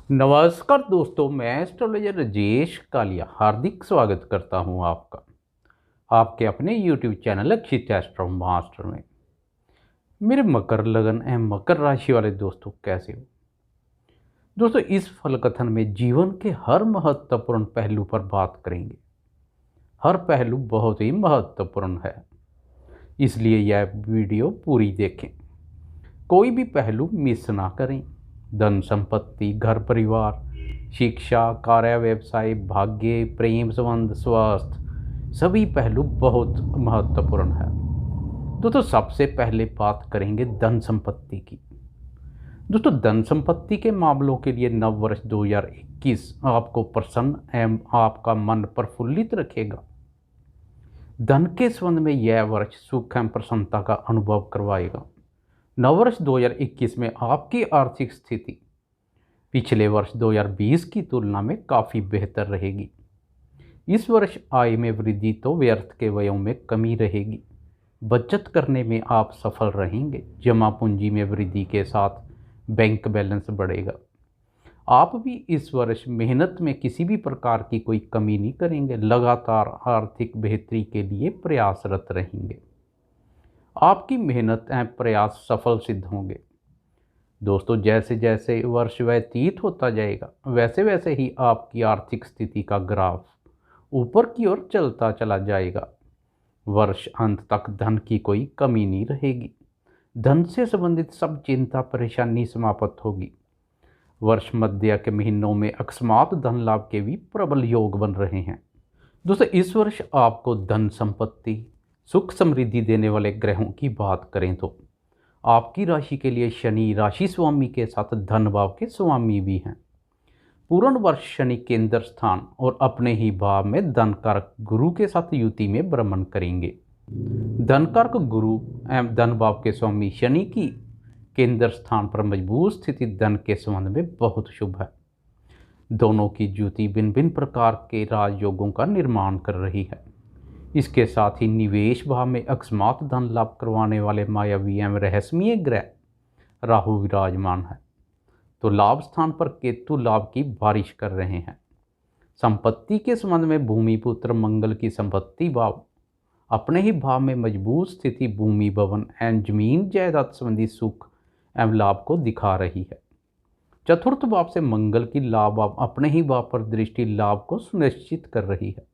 नमस्कार दोस्तों, मैं एस्ट्रोलॉजर राजेश कालिया हार्दिक स्वागत करता हूं आपका आपके अपने यूट्यूब चैनल अक्षित एस्ट्रो मास्टर में। मेरे मकर लगन एवं मकर राशि वाले दोस्तों, कैसे हो दोस्तों? इस फल कथन में जीवन के हर महत्वपूर्ण पहलू पर बात करेंगे। हर पहलू बहुत ही महत्वपूर्ण है, इसलिए यह वीडियो पूरी देखें। कोई भी पहलू मिस ना करें। धन संपत्ति, घर परिवार, शिक्षा, कार्य, व्यवसाय, भाग्य, प्रेम संबंध, स्वास्थ्य, सभी पहलू बहुत महत्वपूर्ण है। दोस्तों, सबसे पहले बात करेंगे धन संपत्ति की। दोस्तों, धन संपत्ति के मामलों के लिए नव वर्ष 2021 आपको प्रसन्न एवं आपका मन प्रफुल्लित रखेगा। धन के संबंध में यह वर्ष सुख एवं प्रसन्नता का अनुभव करवाएगा। नववर्ष 2021 में आपकी आर्थिक स्थिति पिछले वर्ष 2020 की तुलना में काफ़ी बेहतर रहेगी। इस वर्ष आय में वृद्धि तो व्यर्थ के व्ययों में कमी रहेगी। बचत करने में आप सफल रहेंगे। जमा पूंजी में वृद्धि के साथ बैंक बैलेंस बढ़ेगा। आप भी इस वर्ष मेहनत में किसी भी प्रकार की कोई कमी नहीं करेंगे। लगातार आर्थिक बेहतरी के लिए प्रयासरत रहेंगे। आपकी मेहनत एवं प्रयास सफल सिद्ध होंगे। दोस्तों, जैसे जैसे वर्ष व्यतीत होता जाएगा वैसे वैसे ही आपकी आर्थिक स्थिति का ग्राफ ऊपर की ओर चलता चला जाएगा। वर्ष अंत तक धन की कोई कमी नहीं रहेगी। धन से संबंधित सब चिंता परेशानी समाप्त होगी। वर्ष मध्य के महीनों में अकस्मात धन लाभ के भी प्रबल योग बन रहे हैं। दोस्तों, इस वर्ष आपको धन संपत्ति सुख समृद्धि देने वाले ग्रहों की बात करें तो आपकी राशि के लिए शनि राशि स्वामी के साथ धन भाव के स्वामी भी हैं। पूर्ण वर्ष शनि केंद्र स्थान और अपने ही भाव में धन कारक गुरु के साथ युति में भ्रमण करेंगे। धन कारक गुरु एवं धन भाव के स्वामी शनि की केंद्र स्थान पर मजबूत स्थिति धन के संबंध में बहुत शुभ है। दोनों की युति भिन्न भिन्न प्रकार के राजयोगों का निर्माण कर रही है। इसके साथ ही निवेश भाव में अकस्मात धन लाभ करवाने वाले मायावी एवं रहस्यमय ग्रह राहु विराजमान है, तो लाभ स्थान पर केतु लाभ की बारिश कर रहे हैं। संपत्ति के संबंध में भूमि पुत्र मंगल की संपत्ति भाव अपने ही भाव में मजबूत स्थिति भूमि भवन एवं जमीन जायदाद संबंधी सुख एवं लाभ को दिखा रही है। चतुर्थ भाव से मंगल की लाभ भाव अपने ही भाव पर दृष्टि लाभ को सुनिश्चित कर रही है।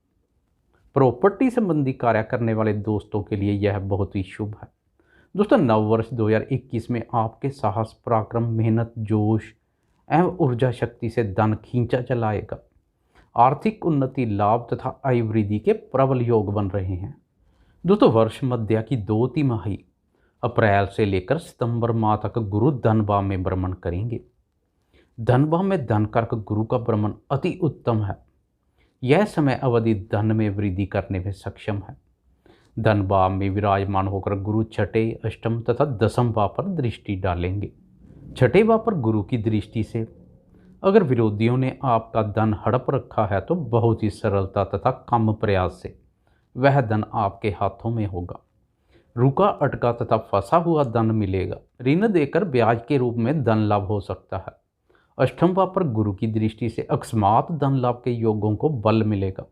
प्रॉपर्टी संबंधी कार्य करने वाले दोस्तों के लिए यह बहुत ही शुभ है। दोस्तों, नव वर्ष 2021 में आपके साहस, पराक्रम, मेहनत, जोश एवं ऊर्जा शक्ति से धन खींचा चलाएगा। आर्थिक उन्नति, लाभ तथा आय वृद्धि के प्रबल योग बन रहे हैं। दोस्तों, वर्ष मध्य की 2 तिमाही अप्रैल से लेकर सितंबर माह तक गुरु धन भाव में भ्रमण करेंगे। धन भाव में धन कारक गुरु का भ्रमण अति उत्तम है। यह समय अवधि धन में वृद्धि करने में सक्षम है। धन भाव में विराजमान होकर गुरु छठे, अष्टम तथा दसम भाव पर दृष्टि डालेंगे। छठे भाव पर गुरु की दृष्टि से अगर विरोधियों ने आपका धन हड़प रखा है तो बहुत ही सरलता तथा कम प्रयास से वह धन आपके हाथों में होगा। रुका अटका तथा फंसा हुआ धन मिलेगा। ऋण देकर ब्याज के रूप में धन लाभ हो सकता है। अष्टम भाव पर गुरु की दृष्टि से अकस्मात धन लाभ के योगों को बल मिलेगा।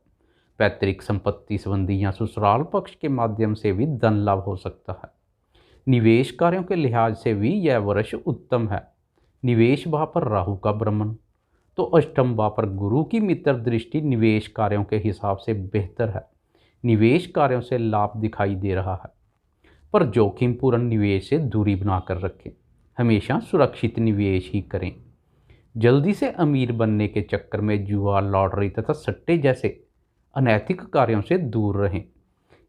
पैतृक संपत्ति संबंधी या ससुराल पक्ष के माध्यम से भी धन लाभ हो सकता है। निवेश कार्यों के लिहाज से भी यह वर्ष उत्तम है। निवेश भाव पर राहु का भ्रमण तो अष्टम भाव पर गुरु की मित्र दृष्टि निवेश कार्यों के हिसाब से बेहतर है। निवेश कार्यों से लाभ दिखाई दे रहा है, पर जोखिम पूर्ण निवेश से दूरी बनाकर रखें। हमेशा सुरक्षित निवेश ही करें। जल्दी से अमीर बनने के चक्कर में जुआ, लॉटरी तथा सट्टे जैसे अनैतिक कार्यों से दूर रहें।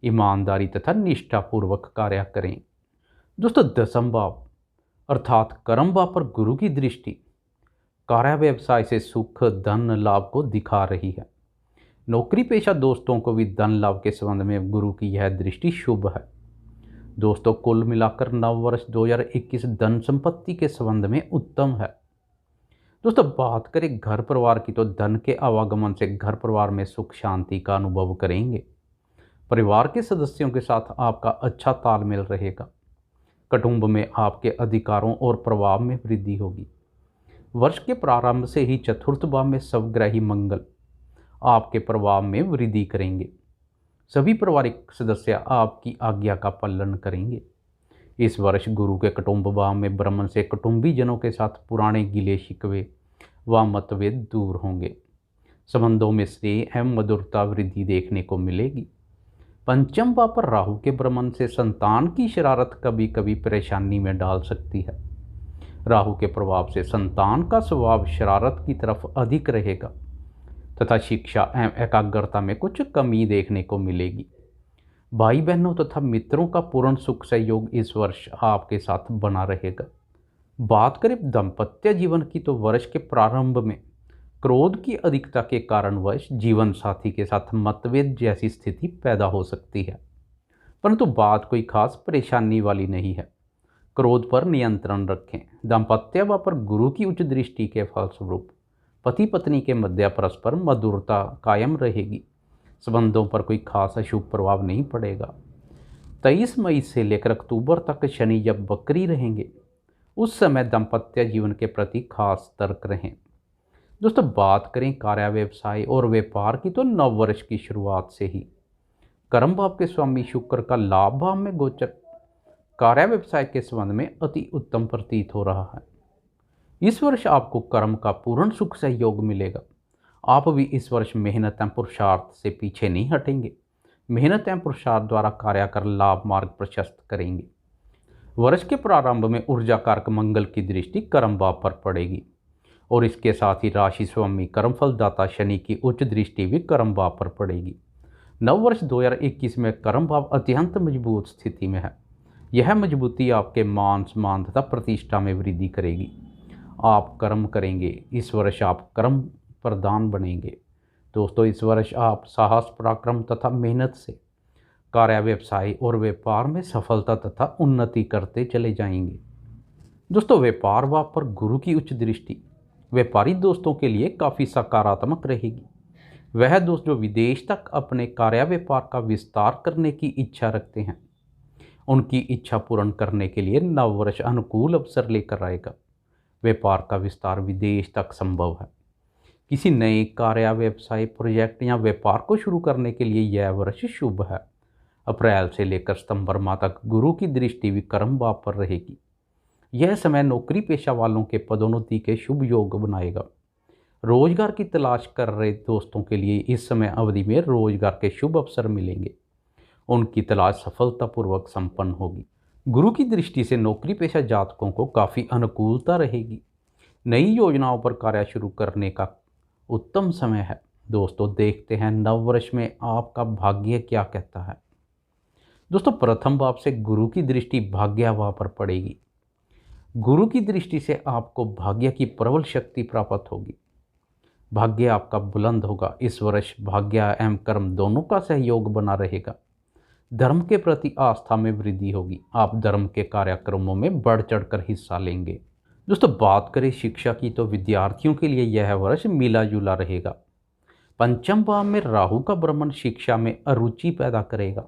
ईमानदारी तथा निष्ठापूर्वक कार्य करें। दोस्तों, दसम भाव अर्थात कर्म भाव पर गुरु की दृष्टि कार्य व्यवसाय से सुख धन लाभ को दिखा रही है। नौकरी पेशा दोस्तों को भी धन लाभ के संबंध में गुरु की यह दृष्टि शुभ है। दोस्तों, कुल मिलाकर नव वर्ष 2021 धन संपत्ति के संबंध में उत्तम है। दोस्तों, बात करें घर परिवार की तो धन के आवागमन से घर परिवार में सुख शांति का अनुभव करेंगे। परिवार के सदस्यों के साथ आपका अच्छा तालमेल रहेगा। कुटुंब में आपके अधिकारों और प्रभाव में वृद्धि होगी। वर्ष के प्रारंभ से ही चतुर्थ भाव में स्वग्रही मंगल आपके प्रभाव में वृद्धि करेंगे। सभी पारिवारिक सदस्य आपकी आज्ञा का पालन करेंगे। इस वर्ष गुरु के कुटुंब भाव में ब्रह्मन से कुटुंबी जनों के साथ पुराने गिले शिकवे व मतभेद दूर होंगे। संबंधों में स्नेह एवं मधुरता वृद्धि देखने को मिलेगी। पंचम भाव पर राहु के भ्रमण से संतान की शरारत कभी कभी परेशानी में डाल सकती है। राहु के प्रभाव से संतान का स्वभाव शरारत की तरफ अधिक रहेगा तथा शिक्षा एवं एकाग्रता में कुछ कमी देखने को मिलेगी। भाई बहनों तथा मित्रों का पूर्ण सुख सहयोग इस वर्ष आपके साथ बना रहेगा। बात करें दाम्पत्य जीवन की तो वर्ष के प्रारंभ में क्रोध की अधिकता के कारणवश जीवन साथी के साथ मतभेद जैसी स्थिति पैदा हो सकती है, परंतु बात कोई खास परेशानी वाली नहीं है। क्रोध पर नियंत्रण रखें। दाम्पत्य व पर गुरु की उच्च दृष्टि के फलस्वरूप पति पत्नी के मध्य परस्पर मधुरता कायम रहेगी। संबंधों पर कोई खास अशुभ प्रभाव नहीं पड़ेगा। 23 मई से लेकर अक्टूबर तक शनि जब वक्री रहेंगे, उस समय दाम्पत्य जीवन के प्रति खास सतर्क रहें। दोस्तों, बात करें कार्य व्यवसाय और व्यापार की तो नव वर्ष की शुरुआत से ही कर्म भाव के स्वामी शुक्र का लाभ भाव में गोचर कार्य व्यवसाय के संबंध में अति उत्तम प्रतीत हो रहा है। इस वर्ष आपको कर्म का पूर्ण सुख सहयोग मिलेगा। आप भी इस वर्ष मेहनत एवं पुरुषार्थ से पीछे नहीं हटेंगे। मेहनत एवं पुरुषार्थ द्वारा कार्य कर लाभ मार्ग प्रशस्त करेंगे। वर्ष के प्रारंभ में ऊर्जा कारक मंगल की दृष्टि कर्म भाव पर पड़ेगी और इसके साथ ही राशि स्वामी कर्मफल दाता शनि की उच्च दृष्टि भी कर्म भाव पर पड़ेगी। नव वर्ष 2021 में कर्म भाव अत्यंत मजबूत स्थिति में है। यह मजबूती आपके मान सम्मान तथा प्रतिष्ठा में वृद्धि करेगी। आप कर्म करेंगे, इस वर्ष आप कर्म प्रधान बनेंगे। दोस्तों, इस वर्ष आप साहस पराक्रम तथा मेहनत से कार्य व्यवसाय और व्यापार में सफलता तथा उन्नति करते चले जाएंगे। दोस्तों, व्यापार भाव पर गुरु की उच्च दृष्टि व्यापारी दोस्तों के लिए काफ़ी सकारात्मक रहेगी। वह दोस्त जो विदेश तक अपने कार्य व्यापार का विस्तार करने की इच्छा रखते हैं, उनकी इच्छा पूर्ण करने के लिए नव वर्ष अनुकूल अवसर लेकर आएगा। व्यापार का विस्तार विदेश तक संभव है। किसी नए कार्य व्यवसाय प्रोजेक्ट या व्यापार को शुरू करने के लिए यह वर्ष शुभ है। अप्रैल से लेकर सितंबर माह तक गुरु की दृष्टि भी कर्म भाव पर रहेगी। यह समय नौकरी पेशा वालों के पदोन्नति के शुभ योग बनाएगा। रोजगार की तलाश कर रहे दोस्तों के लिए इस समय अवधि में रोजगार के शुभ अवसर मिलेंगे। उनकी तलाश सफलतापूर्वक संपन्न होगी। गुरु की दृष्टि से नौकरी पेशा जातकों को काफ़ी अनुकूलता रहेगी। नई योजनाओं पर कार्य शुरू करने का उत्तम समय है। दोस्तों, देखते हैं नव वर्ष में आपका भाग्य क्या कहता है। दोस्तों, प्रथम भाव से गुरु की दृष्टि भाग्य भाव पर पड़ेगी। गुरु की दृष्टि से आपको भाग्य की प्रबल शक्ति प्राप्त होगी। भाग्य आपका बुलंद होगा। इस वर्ष भाग्य एवं कर्म दोनों का सहयोग बना रहेगा। धर्म के प्रति आस्था में वृद्धि होगी। आप धर्म के कार्यक्रमों में बढ़ चढ़कर हिस्सा लेंगे। दोस्तों, बात करें शिक्षा की तो विद्यार्थियों के लिए यह वर्ष मिला जुला रहेगा। पंचम भाव में राहु का भ्रमण शिक्षा में अरुचि पैदा करेगा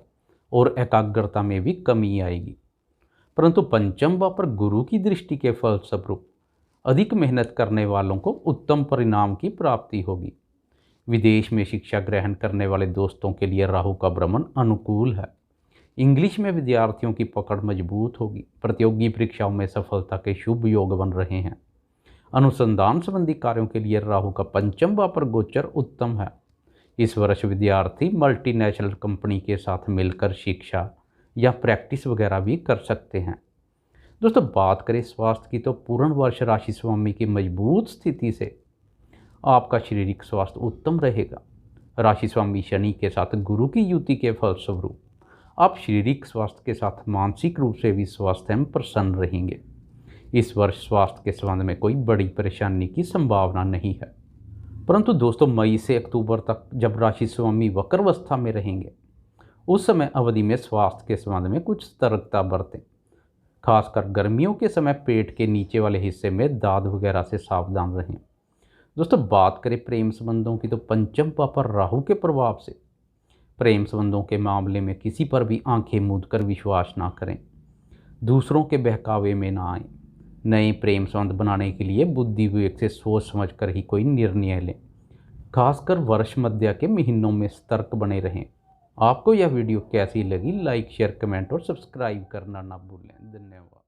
और एकाग्रता में भी कमी आएगी, परंतु पंचम भाव पर गुरु की दृष्टि के फलस्वरूप अधिक मेहनत करने वालों को उत्तम परिणाम की प्राप्ति होगी। विदेश में शिक्षा ग्रहण करने वाले दोस्तों के लिए राहु का भ्रमण अनुकूल है। इंग्लिश में विद्यार्थियों की पकड़ मजबूत होगी। प्रतियोगी परीक्षाओं में सफलता के शुभ योग बन रहे हैं। अनुसंधान संबंधी कार्यों के लिए राहु का पंचम भाव पर गोचर उत्तम है। इस वर्ष विद्यार्थी मल्टीनेशनल कंपनी के साथ मिलकर शिक्षा या प्रैक्टिस वगैरह भी कर सकते हैं। दोस्तों, बात करें स्वास्थ्य की तो पूर्ण वर्ष राशि स्वामी की मजबूत स्थिति से आपका शारीरिक स्वास्थ्य उत्तम रहेगा। राशि स्वामी शनि के साथ गुरु की युति के फलस्वरूप आप शारीरिक स्वास्थ्य के साथ मानसिक रूप से भी स्वस्थ एवं प्रसन्न रहेंगे। इस वर्ष स्वास्थ्य के संबंध में कोई बड़ी परेशानी की संभावना नहीं है, परंतु दोस्तों मई से अक्टूबर तक जब राशि स्वामी वक्रावस्था में रहेंगे, उस समय अवधि में स्वास्थ्य के संबंध में कुछ सतर्कता बरतें। खासकर गर्मियों के समय पेट के नीचे वाले हिस्से में दाद वगैरह से सावधान रहें। दोस्तों, बात करें प्रेम संबंधों की तो पंचम भाव पर राहु के प्रभाव से प्रेम संबंधों के मामले में किसी पर भी आंखें मूंद कर विश्वास ना करें। दूसरों के बहकावे में ना आएं। नए प्रेम संबंध बनाने के लिए बुद्धि विवेक से सोच समझकर ही कोई निर्णय लें। खासकर वर्ष मध्य के महीनों में सतर्क बने रहें। आपको यह वीडियो कैसी लगी? लाइक शेयर कमेंट और सब्सक्राइब करना ना भूलें। धन्यवाद।